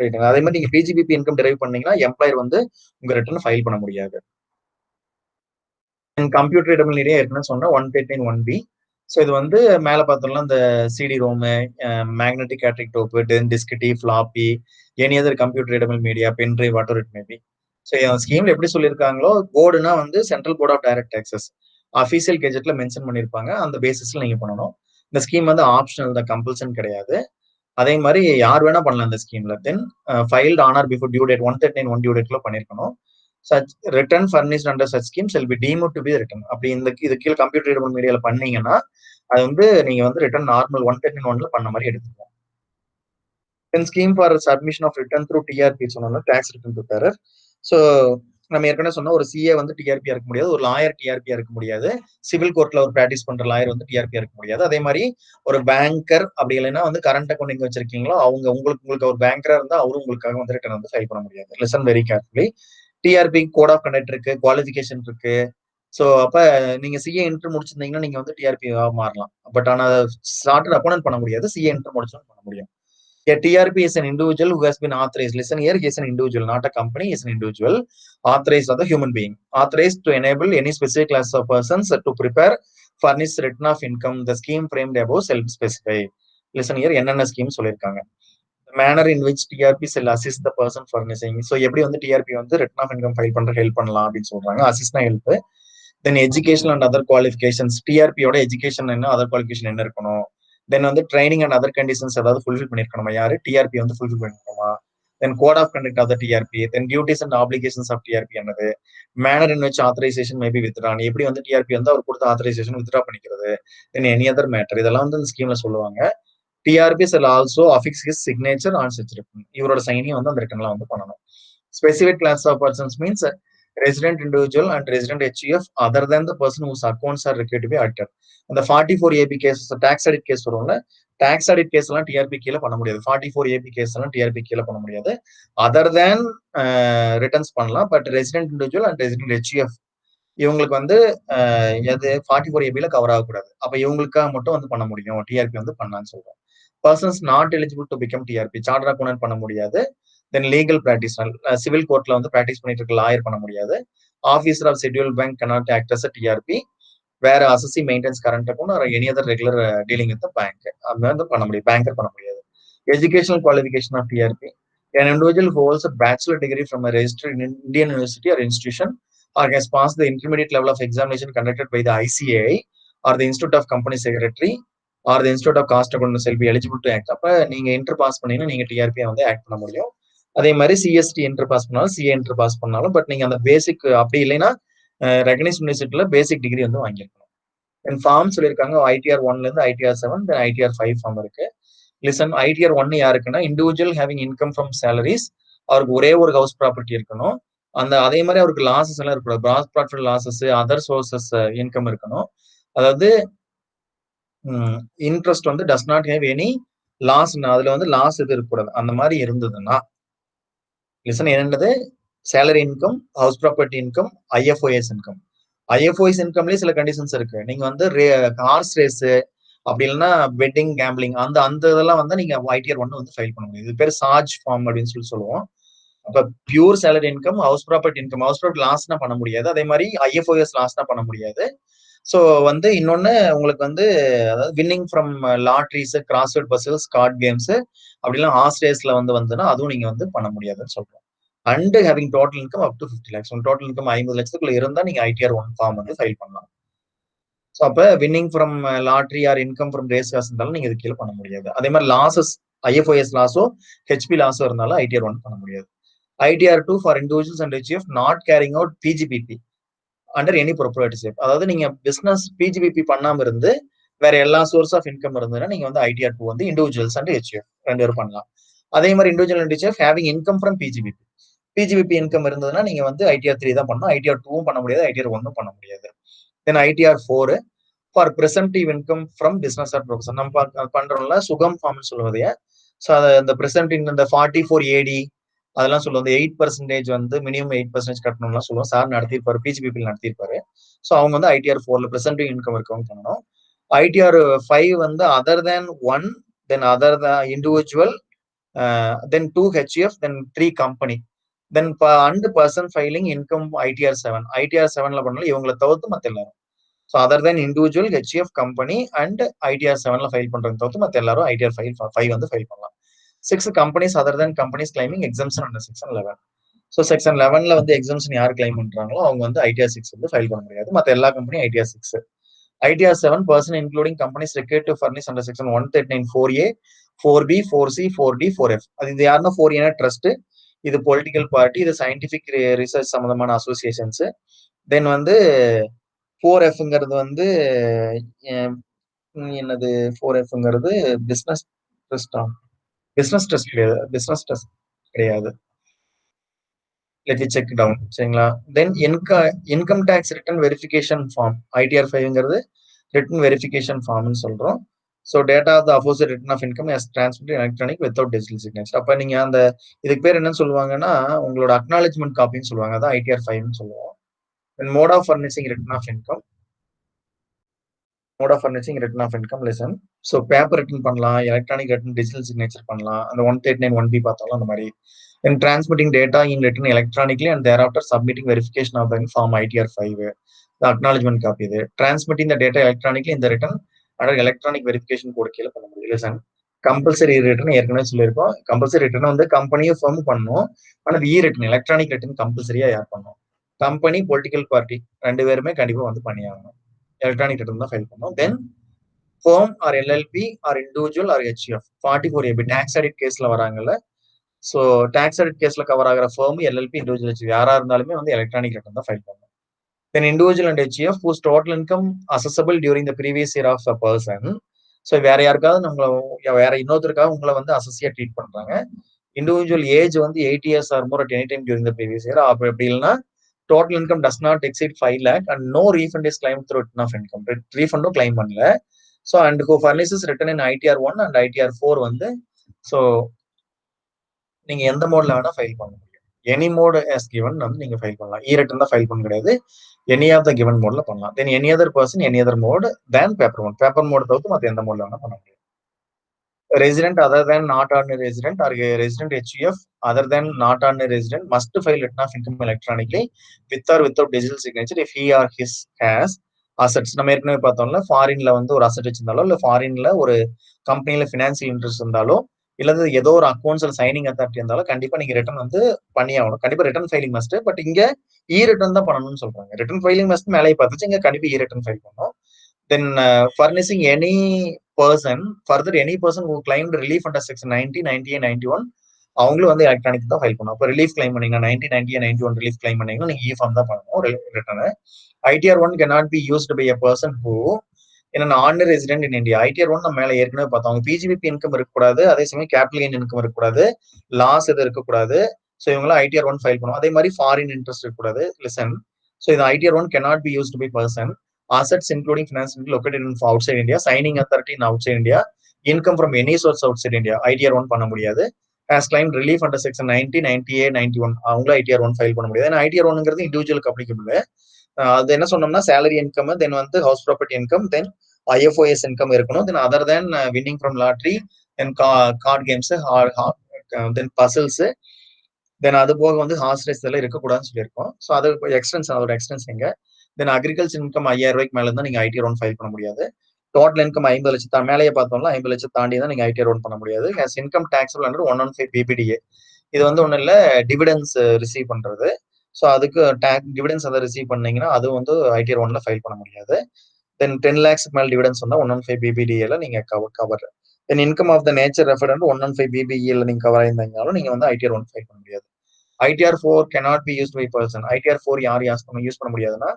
ரைட்டுங்க. அதே மாதிரி நீங்க பிஜிபிபி இன்கம் டெரைவ் பண்ணீங்கன்னா எம்ப்ளாயர் வந்து உங்க ரிட்டர்ன் ஃபைல் பண்ண முடியாது. கம்ப்யூட்டர் இடமில்லையே ஏற்கனவே சொன்னா 139(1)B. ஸோ இது வந்து மேல பார்த்தோம்னா இந்த CD ROM, magnetic cartridge tape, diskette, floppy, any other computer இடமில் media, pen drive, whatever it maybe. So ஸ்கீம்ல எப்படி சொல்லியிருக்காங்களோ, போர்டுனா வந்து central board of direct taxes official கெஜெட்ல மென்ஷன் பண்ணியிருப்பாங்க. அந்த பேசிஸ்ல நீங்க பண்ணணும். இந்த ஸ்கீம் வந்து ஆப்ஷனல் தான், கம்பல்சன் கிடையாது. அதே மாதிரி யார் வேணா பண்ணலாம் இந்த ஸ்கீம்ல. Then filed on or before due date 139(1) due டேட்ல பண்ணிருக்கணும். Such return furnished under such scheme shall be deemed to be return. அப்படி இது கீழே கம்ப்யூட்டர் எய்டபிள் மீடியால பண்ணீங்கன்னா அது வந்து நீங்க வந்து ரிட்டர்ன் நார்மல் 139(1)ல பண்ண மாதிரி எடுத்துக்கலாம். Then scheme for submission of return through TRP சொன்னோம்னா டாக்ஸ் ரிட்டர்ன் ப்ரிப்பேரர். ஸோ நம்ம ஏற்கனவே சொன்னா ஒரு சிஏ வந்து டிஆர்பியா இருக்க முடியாது, ஒரு லாயர் டிஆர்பியா இருக்க முடியாது, சிவில் கோர்ட்ல ஒரு பிராக்டிஸ் பண்ற லாயர் வந்து டிஆர்பியா இருக்க முடியாது. அதே மாதிரி ஒரு பேங்கர் அப்படி இல்லைன்னா வந்து கரண்ட் அக்கௌண்ட் எங்க வச்சிருக்கீங்களோ அவங்க உங்களுக்கு ஒரு பேங்கரா இருந்தா அவரும் உங்களுக்காக வந்து ரிட்டர்ன் வந்து ஃபைல் பண்ண முடியாது. Listen very carefully. TRP code of conduct இருக்கு, குவாலிஃபிகேஷன் இருக்கு. ஸோ அப்ப நீங்க சிஏ இன்டர் முடிச்சிருந்தீங்கன்னா நீங்க வந்து டிஆர்பி மாறலாம். பட் ஆனா சார்ட்டர்ட் அக்கௌண்ட் பண்ண முடியாது, சிஏ இன்டர் முடிச்சாலும் பண்ண முடியும். A TRP is an individual who has been authorized. Listen here, he is an individual, not a company. He is an individual authorized as a human being, authorized to enable any specific class of persons to prepare, furnish return of income. The scheme framed above self-specify. Listen here, என்னென்ன ஸ்கீம் சொல்லியிருக்காங்க. The manner in which TRP shall assist the person furnishing. So எப்படி வந்து TRP வந்து return of income ஃபைல் பண்ற ஹெல்ப் பண்ணலாம் அப்படின்னு சொல்றாங்க. அசிஸ்ட்னா help. Then education and other qualifications, டிஆர்பியோட எஜுகேஷன் என்ன, அதர் குவாலிஃபிகேஷன் என்ன இருக்கணும். தென் வந்து ட்ரைனிங் அண்ட் அதர் கண்டிஷன்ஸ் ஏதாவது ஃபுல்ஃபில் பண்ணிருக்கணுமா, யாரு டிஆர்பி வந்து ஃபுல்ஃபில் பண்ணிருக்கணுமா. Then code of conduct of the TRP, then duties and applications of TRP என்னது, மேனர் இன் வச்சு ஆத்தரைசேஷன் மேபி வித்ட்ரான், எப்படி வந்து டிஆர்பி வந்து அவர் கொடுத்த ஆத்தரைசேஷன் வித்ட்ரா பண்ணிக்கிறது. தென் எனி அதர் மேட்டர், இதெல்லாம் வந்து இந்த ஸ்கீம்ல சொல்லுவாங்க. TRP shall also affix his signature on such return. இவரோட சைனையும் வந்து அந்த ரிட்டர்ன்ல வந்து பண்ணணும். Specific class of persons means resident individual and resident HUF other than the person whose accounts are required to be audited. அந்த 44AB case, tax audit case வரும்ல, டாக்ஸ் ஆடிட் கேஸ் எல்லாம் டிஆர்பி கீழே பண்ண முடியாது. 44AB கேஸ் எல்லாம் டிஆர்பி கீழே பண்ண முடியாது. அதர் தேன் ரிட்டர்ன்ஸ் பண்ணலாம். But resident individual and resident HUF இவங்களுக்கு வந்து எது 44ABல கவர் ஆகக்கூடாது. அப்ப இவங்களுக்காக மட்டும் வந்து பண்ண முடியும், டிஆர்பி வந்து பண்ணலாம்னு சொல்றோம். Persons not eligible to become TRP, chartered accountant பண்ண முடியாது. தென் லீகல் பிராக்டிஷனர், சிவில் கோர்ட்ல வந்து பிராக்டிஸ் பண்ணிட்டு இருக்க லாயர் பண்ண முடியாது. Officer of schedule bank cannot act as TRP. வேற assessee maintenance current account or any other regular dealing with bank அது வந்து பண்ண முடியும், பேங்கர் பண்ண முடியாது. Educational qualification of TRP, an individual who holds a bachelor degree from a registered Indian university or institution or has passed the intermediate level of examination conducted by the ICAI or the Institute of Company Secretary or the Institute of Cost Accounting shall be eligible to act. அப்ப நீங்க இன்டர் பாஸ் பண்ணீங்கன்னா நீங்க டிஆர்பி வந்து ஆக்ட் பண்ண முடியும். அதே மாதிரி சிஎஸ்டி இன்டர் பாஸ் பண்ணாலும் சிஏ இன்டர் பாஸ் பண்ணாலும், பட் நீங்க அந்த பேசிக் அப்படி இல்லைன்னா ரெகனைஸ் யூனிவர்சிட்டியில பேசிக் டிகிரி வந்து வாங்கியிருக்கணும். தென் ஃபார்ம் சொல்லியிருக்காங்க ITR 1ல இருந்து ITR 7, தென் ITR 5 ஃபார்ம் இருக்கு. லிசன், ITR 1 யாருக்குன்னா individual having income from salaries, அவருக்கு ஒரே ஒரு ஹவுஸ் ப்ராப்பர்ட்டி இருக்கணும். அதே மாதிரி அவருக்கு லாசஸ் எல்லாம் இருக்கக்கூடாது, gross profit losses, other sources income இருக்கணும். அதாவது இன்ட்ரெஸ்ட் வந்து does not have any loss, அதுல வந்து லாஸ் இது இருக்கக்கூடாது. அந்த மாதிரி இருந்ததுன்னா லிசன் என்னது, salary income, house property income, IFOS income. IFOS இன்கம்லயே சில கண்டிஷன்ஸ் இருக்கு. நீங்க வந்து ஹார்ஸ் ரேஸ் அப்படி இல்லைன்னா பெட்டிங் கேம்பிளிங் அந்த இதெல்லாம் வந்து நீங்க ITR 1 வந்து ஃபைல் பண்ண முடியும். இது பேர் சார்ஜ் ஃபார்ம் அப்படின்னு சொல்லி சொல்லுவோம். அப்ப pure salary income, house property income, house property லாஸ்னா பண்ண முடியாது. அதே மாதிரி ஐஎஃப்ஓஎஸ் லாஸ்னா பண்ண முடியாது. ஸோ வந்து இன்னொன்னு உங்களுக்கு வந்து அதாவது winning from lotteries, crossword puzzles, card games அப்படிலாம் ஹார்ஸ் ரேஸ்ல வந்துன்னா அதுவும் நீங்க வந்து பண்ண முடியாதுன்னு சொல்றோம். And having total income up to 50 lakhs, total income 50 லட்சத்துக்குள்ள இருந்தா நீங்க ITR 1 ஃபார்ம் வந்து ஃபைல் பண்ணலாம். ஸோ அப்ப winning from lottery or income from race காசு இருந்தாலும் நீங்க இது கீழே பண்ண முடியாது. அதே மாதிரி லாசஸ், ஐஎஃப்ஓஎஸ் லாஸோ ஹெச்பி லாஸோ இருந்தாலும் ITR 1 பண்ண முடியாது. ITR 2 for individuals and HUF not carrying out PGPP. Under any proprietorship. அதாவது நீங்க பிசினஸ் பிஜிபிபி பண்ணாம இருந்து வேற எல்லா சோர்ஸ் ஆஃப் இன்கம் இருந்ததுன்னா நீங்க வந்து ஐடிஆர் 2 வந்து இண்டிவிஜுவல்ஸ் அண்ட் ஹெச்எஃப் 2 பேரும் பண்ணலாம். அதே மாதிரி individual and HF having income from PGBP. PGBP income இருந்ததுன்னா நீங்க வந்து ஐடிஆர் 3 தான் பண்ணணும். ஐடிஆர் 2 பண்ண முடியாது, ஐடிஆர் 1 பண்ண முடியாது. தென் ITR 4 for presumptive income from business or profession. நம்ம பண்றோம்ல சுகம் ஃபார்ம்னு சொல்லுவதைய. ஸோ அதை இந்த பிரசன்ட் இந்த 44 AD அதெல்லாம் சொல்லுவோம். இந்த 8% வந்து மினிமம் 8% கட்டணும்லாம் சொல்லுவோம். சார் நடத்திருப்பாரு, பிஜிபிபி நடத்திருப்பாரு. ஸோ அவங்க வந்து ஐடிஆர் 4ல பிரசன்டிவ் இன்கம் இருக்கவங்க பண்ணணும். ஐடிஆர் 5 வந்து other than 1, then other individual, then 2 HF, then 3 company, then and person filing income ITR 7. ITR 7ல பண்ணாலும் இவங்களை தவிர்த்து மத்த எல்லாரும். So other than individual, HF, company and ITR 7ல ஃபைல் பண்றது தவிர்த்து மத்த எல்லாரும் ஐடிஆர் 5 வந்து ஃபைல் பண்ணலாம். 6 companies other than companies claiming exemption under section 11. So section 11ல வந்து எக்ஸம்ஷன் யார் கிளைம் பண்றாங்களோ அவங்க வந்து ஐடிஆர் 6 வந்து ஃபைல் பண்ண முடியாது. மற்ற எல்லா கம்பெனியும் ITR 6. ITR 7 person including companies required to furnish under section 139 4A, 4B, 4C, 4D, 4F. அது இது யாருன்னா 4A ட்ரஸ்ட், இது பொலிட்டிக்கல் பார்ட்டி, இது சயின்டிபிக் ரிசர்ச் சம்பந்தமான அசோசியேஷன்ஸ். தென் வந்து 4Fங்கிறது வந்து என்னது 4Fங்கிறது பிசினஸ் ட்ரஸ்டா? பிசினஸ் ட்ரஸ்ட் கிடையாது, பிசினஸ் ட்ரஸ்ட் கிடையாது. Let me check down. சரிங்களா? Then income tax return verification form ITR 5ங்கிறது ரிட்டன் வெரிஃபிகேஷன் ஃபார்ம்னு சொல்றோம். So data of the opposite return of income is transmit electronic without digital signature. அப்போ நீங்க அந்த இதுக்கு பேர் என்னன்னு சொல்லுவாங்கன்னா உங்களோட அக்னாலஜ்மெண்ட் காப்பின்னு சொல்லுவாங்க. அதான் ITR 5ன்னு சொல்லுவோம். Mode of furnishing return of income, mode of furnishing return of income listen. So paper return பண்ணலாம், எலக்ட்ரானிக் ரிட்டன், டிஜிட்டல் சிக்னேச்சர் பண்ணலாம். அந்த 139 1B பார்த்தாலும் அந்த மாதிரி. And transmitting data in written electronically and thereafter submitting verification of the form ITR 5. The acknowledgement copy இது. Transmitting the data electronically in the written under electronic verification code கீழே பண்ண முடியும். Listen. கம்பல்சரி ரிட்டர்ன் ஏற்கனவே சொல்லியிருக்கோம். கம்பல்சரி ரிட்டர்ன் வந்து கம்பெனியும் ஃபர்ம் பண்ணும். ஆனால் ரிட்டன் எலக்ட்ரானிக் ரிட்டர்ன் கம்பல்சரியா யார் பண்ணும்? கம்பெனி, பொலிட்டிக்கல் பார்ட்டி 2 பேருமே கண்டிப்பா வந்து பண்ணியாகணும். எலக்ட்ரானிக் ரிட்டர்ன் தான் ஃபைல் பண்ணும். Then firm or LLP or individual or HF 44AB tax audit கேஸ்ல வராங்கல்ல. ஸோ டாக்ஸ் ஆடிட் கேஸ்ல கவர் ஆகிற ஃபர்ம், எல்எல்பி, இண்டிவிஜுவல் ஹெச்எஃப் யாரா இருந்தாலுமே வந்து எலக்ட்ரானிக் ரிட்டர்ன் தான் ஃபைல் பண்ணணும். Then individual and HF whose total income assessable during the previous year of a person. So வேற யாருக்காவது நம்மள வேற இன்னொருத்தருக்காக உங்களை வந்து அசசியா ட்ரீட் பண்றாங்க. இண்டிவிஜுவல் ஏஜ் வந்து 8 years or more at any time during the previous year. அப்போ எப்படி இல்லைன்னா total income does not exceed 5 lakh and no refund is claim through return of income. ரீஃபண்டும் கிளைம் பண்ணல. So and who furnishes return in ITR 1 and ITR 4 வந்து ஸோ நீங்க எந்த மோட்ல வேணா ஃபைல் பண்ண முடியும். எனி மோட் as given வந்து நீங்க ஃபைல் பண்ணலாம். ரிட்டன் தான் ஃபைல் பண்ண கிடையாது. எனி ஆஃப் த கிவன் மோட்ல பண்ணலாம். Then any other person any other mode than paper mode. Paper mode தவிர்த்து மற்ற எந்த மோட்ல வேணா பண்ண முடியும். Resident other than not ordinary resident or a resident HUF other than not ordinary resident must file return of income electronically with or without digital signature if he or his has assets. நம்ம ஏற்கனவே பார்த்தோம்ல ஃபாரின்ல வந்து ஒரு அசெட் வச்சிருந்தாலோ இல்ல ஃபாரின்ல ஒரு கம்பெனில பினான்சியல் இன்ட்ரெஸ்ட் இருந்தாலோ இல்லது ஏதோ ஒரு அக்கௌண்ட்ஸ்ல சைனிங் அத்தாரிட்டி இருந்தாலும் கண்டிப்பா நீங்க ரிட்டர்ன் வந்து பண்ணி ஆகணும். கண்டிப்பா ரிட்டர்ன் ஃபைலிங் மஸ்ட். பட் இங்க ரிட்டர்ன் தான் பண்ணணும்னு சொல்றாங்க. ரிட்டர்ன் ஃபைலிங் மஸ்ட் மேலே பார்த்துச்சு, இங்க கண்டிப்பா ரிட்டர்ன் ஃபைல் பண்ணணும். Then furnishing any person, further any person who claimed relief under section 90, 98, 91 அவங்களும் வந்து எலக்ட்ரானிக் தான் ஃபைல் பண்ணணும். அப்போ ரிலீஃப் கிளைம் பண்ணீங்கன்னா 90, 90, 91 ரிலீஃப் கிளைம் பண்ணீங்கன்னா நீங்க ஃபார்ம் தான் பண்ணணும் return. ITR 1 cannot be used by a person who in an ordinary resident in India. ITR 1 நம்ம மேல ஏற்கனவே பார்த்தோம். அவங்க பிஜிபிபி இன்கம் இருக்கக்கூடாது, அதே சமயம் கேபிட்டல் கெயின் இன்கம் இருக்கக்கூடாது, லாஸ் எதுவும் இருக்கக்கூடாது. ஸோ இவங்களாம் ITR 1 ஃபைல் பண்ணுவோம். அதே மாதிரி ஃபாரின் இன்ட்ரெஸ்ட் இருக்கக்கூடாது. லிசன். ஸோ இது ITR 1 cannot be used by person. Assets including finance located in outside India, signing authority in outside India, income from any source outside India, ITR 1 பண்ண முடியாது. As claimed relief under section 90, 90A, 91 அவங்கள ITR 1 ஃபைல் பண்ண முடியாது. ஏன்னா ITR 1ங்கிறது இண்டிவிஜுவலுக்கு அப்ளிகபிள். அது என்ன சொன்னோம்னா சேலரி இன்கம், தென் வந்து house property income, then IFOS income இருக்கணும். Then other than winning from lottery, then card games, then puzzles, then அது போக வந்து ஹார்ஸ் ரேஸ் இதெல்லாம் இருக்கக்கூடாதுன்னு சொல்லியிருக்கோம். ஸோ அது எக்ஸ்டென்ஸ், அதோட எக்ஸ்டென்ஸ் எங்க. தென் அக்ரிகல்ச்சர் இன்கம் 5000 ரூபாய்க்கு மேல இருந்தா நீங்க ITR 1 ஃபைல் பண்ண முடியாது. டோட்டல் இன்கம் 50 லட்சம் மேலேயே பார்த்தோம்னா 50 லட்சம் தாண்டி தான் நீங்க ITR 1 பண்ண முடியாது. Income taxable under 115 BBDA. இது வந்து ஒன்றும் இல்லை, டிவிடன்ஸ் ரிசீவ் பண்றது. ஸோ அதுக்கு டிவிடன்ஸ் அதை ரிசீவ் பண்ணீங்கன்னா அது வந்து ITR 1ல ஃபைல் பண்ண முடியாது. தென் 10 lakhs மேல் டிவிடன்ஸ் வந்தா 115 BBDA நீங்க cover. Then income of the nature referred 115 BBE நீங்க கவர் ஆயிருந்தாலும் நீங்க வந்து ITR 1 ஃபைல் பண்ண முடியாது. ITR 4 cannot be used by person. ITR 4 யார் யூஸ் பண்ண முடியாதுன்னா,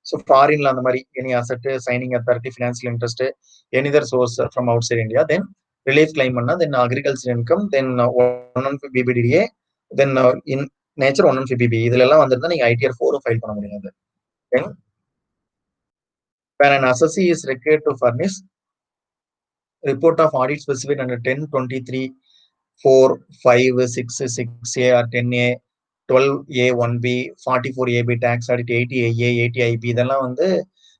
ஸோ ஃபாரின்ல அந்த மாதிரி any asset, signing authority, financial interest, any other source from outside India, then relief claim பண்ணா, then agriculture income, then 115 BBDA, then in nature 115 BB. இதுல எல்லாம் வந்துருந்தா நீங்க ITR 4 ஃபைல் பண்ண முடியாது. தென் when an assessee is required to furnish report of audit specified under 1023 4, 5, 6, 6A or 10A, 12A, 1B, 44AB tax audit, 80A, 80IB, இதெல்லாம் வந்து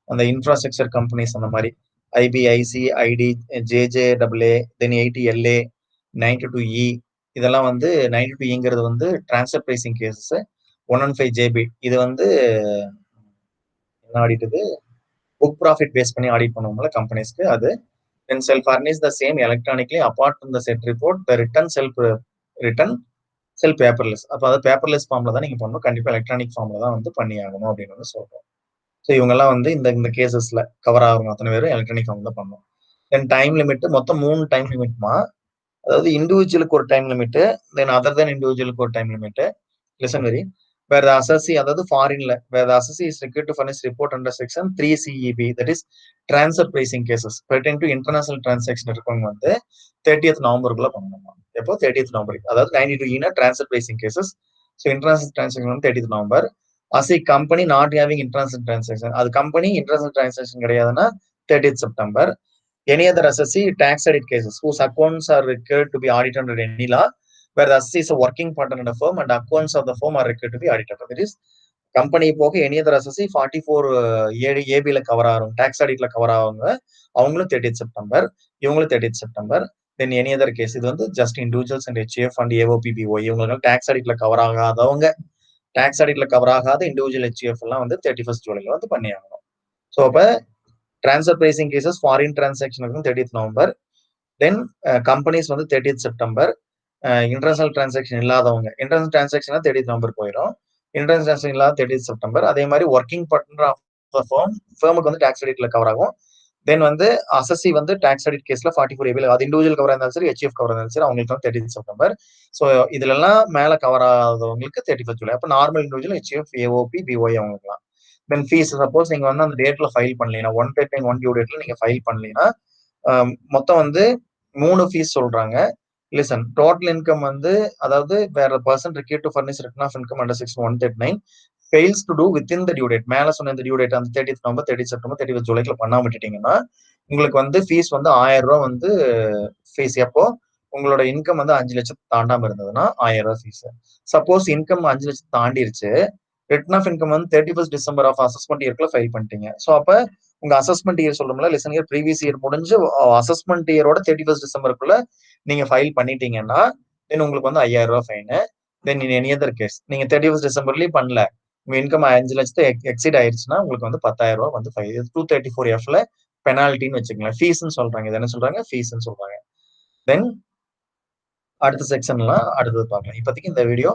அந்த இன்ஃப்ராஸ்ட்ரக்சர் கம்பெனிஸ் அந்த மாதிரி IBIC, ID, JJAA, தென் 80LA, 92E, இதெல்லாம் வந்து 92Eங்கிறது வந்து டிரான்ஸ்ஃபர் பிரைசிங் கேசஸ். 115JB இது வந்து என்ன ஆடிட், இது புக் ப்ராஃபிட் பேஸ் பண்ணி ஆடிட் பண்ணுவோம்ல கம்பெனிஸ்க்கு அது. then shall furnish the same electronically apart from the set report, the return shall paperless. அப்போ அது பேப்பர்லெஸ் ஃபார்ம்ல தான் நீங்க பண்ணணும், கண்டிப்பா எலக்ட்ரானிக் ஃபார்ம்ல தான் வந்து பண்ணி ஆகணும் அப்படின்னு வந்து சொல்றோம். ஸோ இவங்கெல்லாம் வந்து இந்த கேசஸ்ல கவர் ஆகும் அத்தனை பேரும் எலக்ட்ரானிக் ஃபார்ம் தான் பண்ணணும். தென் டைம் லிமிட் மொத்தம் 3 டைம் லிமிட்மா. அதாவது இண்டிவிஜுவலுக்கு ஒரு டைம் லிமிட், தென் அதர் தென் இண்டிவிஜுவலுக்கு ஒரு time limit. Listen very, where the assessee, அதாவது ஃபாரின்ல where the assessee is required to furnish report under section 3 CEB, that is transfer pricing cases pertaining to international transaction இருக்கவங்க வந்து 30th நவம்பருக்குள்ள பண்ணணுமா. எப்போ 30th நவம்பர், அதாவது 92E transfer pricing cases. So international transaction வந்து 30th November. As a company not having international transaction, அது கம்பெனி இன்டர்நேஷனல் டிரான்சாக்ஷன் கிடையாதுன்னா 30th September. Any other assessee tax audit cases whose accounts are required to be audited under any law, where the assessee is a working partner in a firm and accounts of the firm are required to be audited. That is, company போக எனி அதர் அசஸி 44 கவர் ஆகும், டாக்ஸ் ஆடிட்ல கவர் ஆகுங்க, அவங்களும் 30th செப்டம்பர், இவங்களும் 30th செப்டம்பர். தென் எனி அதர் கேஸ், இது வந்து just individuals and HF and AOPBO, இவங்களுக்கு டாக்ஸ் ஆடிட்ல கவர் ஆகாதவங்க, டாக்ஸ் ஆடிட்ல கவர் ஆகாத இண்டிவிஜுவல் HF எல்லாம் வந்து 31st ஜூலைல வந்து பண்ணி ஆகணும். ஸோ அப்ப டிரான்ஸ்ஃபர் பிரைசிங் கேசஸ் ஃபாரின் டிரான்சாக்ஷனுக்கு 30th நவம்பர், தென் கம்பெனிஸ் வந்து 30th செப்டம்பர். இன்டர்நேஷனல் டிரான்சாக்ஷன் இல்லாதவங்க, இன்டர்நேஷனல் டிரான்சாக்ஷன் 30th நவம்பர் போயிடும், இன்டர்நேஷனல் டிரான்சாக்ஷன் இல்லாத 30th செப்டம்பர். அதே மாதிரி ஒர்க்கிங் பார்ட்னர் ஆஃப் ஃபேமுக்கு வந்து டாக்ஸ் ஆடிட்ல கவர் ஆகும். தென் வந்து அசஸி வந்து டாக்ஸ் ஆடிட் கேஸ்ல 44AB, அது இண்டிவிஜுவல் கவர் இருந்தாலும் சரி, HF கவர் இருந்தாலும் சரி, அவங்களுக்கு வந்து 30th செப்டம்பர். ஸோ இதுல எல்லாம் மேல கவர் ஆகாதவங்களுக்கு 31st ஜூலை. அப்போ normal individual HF, AOP, BOI அவங்களுக்குலாம். தென் ஃபீஸ், சப்போஸ் நீங்க வந்து அந்த டேட்ல ஃபைல் பண்ணலீங்கன்னா, 1 டியூ டேட்ல நீங்க ஃபைல் பண்ணலீங்கன்னா, மொத்தம் வந்து 3 ஃபீஸ் சொல்றாங்க. லிசன், டோட்டல் இன்கம் வந்து, அதாவது வேற person required to furnish return of income under section 139 fails to do within the due date, மேல சொன்ன இந்த டியூ டேட் அந்த 30th November, 30th September, 30th ஜூலைக்குள்ள பண்ணாம விட்டுட்டீங்கன்னா உங்களுக்கு வந்து ஃபீஸ் வந்து 1000 ரூபாய் வந்து ஃபீஸ். எப்போ உங்களோட இன்கம் வந்து 5 லட்சம் தாண்டாம இருந்ததுன்னா 1000 ரூபாய் ஃபீஸ். சப்போஸ் இன்கம் 5 லட்சம் தாண்டிருச்சு, ரிட்டன் ஆஃப் இன்கம் வந்து 31st டிசம்பர் ஆஃப் அசஸ்மெண்ட் இயர்க்குள்ள ஃபைல் பண்ணிட்டீங்க. ஸோ அப்ப உங்க அசஸ்மெண்ட் இயர் சொல்றோம்ல, லிசன் இயர் ப்ரீவியஸ் இயர் முடிஞ்சு அசஸ்மெண்ட் இயரோட 31st டிசம்பருக்குள்ள நீங்க ஃபைல் பண்ணிட்டீங்கன்னா தென் உங்களுக்கு வந்து 5000 ரூபாய் fine. Then in any other case நீங்க 31st டிசம்பர்லயும் பண்ணல, உங்க இன்கம் 5 லட்சத்தை எக்ஸிட் ஆயிருச்சுன்னா உங்களுக்கு வந்து 10,000 ரூபாய் வந்து ஃபைன். 234Fல பெனால்ட்டின்னு வச்சுக்கலாம். ஃபீஸ்ன்னு சொல்றாங்க, இது என்ன சொல்றாங்க, ஃபீஸ்ன்னு சொல்றாங்க. தென் அடுத்த செக்ஷன்லாம் அடுத்தது பார்க்கலாம். இப்போதைக்கு இந்த வீடியோ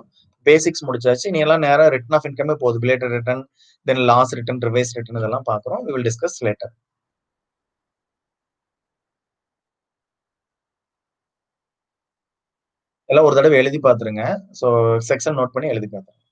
பேசிக்ஸ் முடிச்சாச்சு. நீ எல்லாம் நேரா ரிட்டன் ஆஃப் இன்கமே போகுது, belated return, then loss return, revise return, இதெல்லாம் பார்க்குறோம். We will discuss later. எல்லாம் ஒரு தடவை எழுதி பார்த்துருங்க. ஸோ செக்ஷன் நோட் பண்ணி எழுதி பார்த்துருங்க.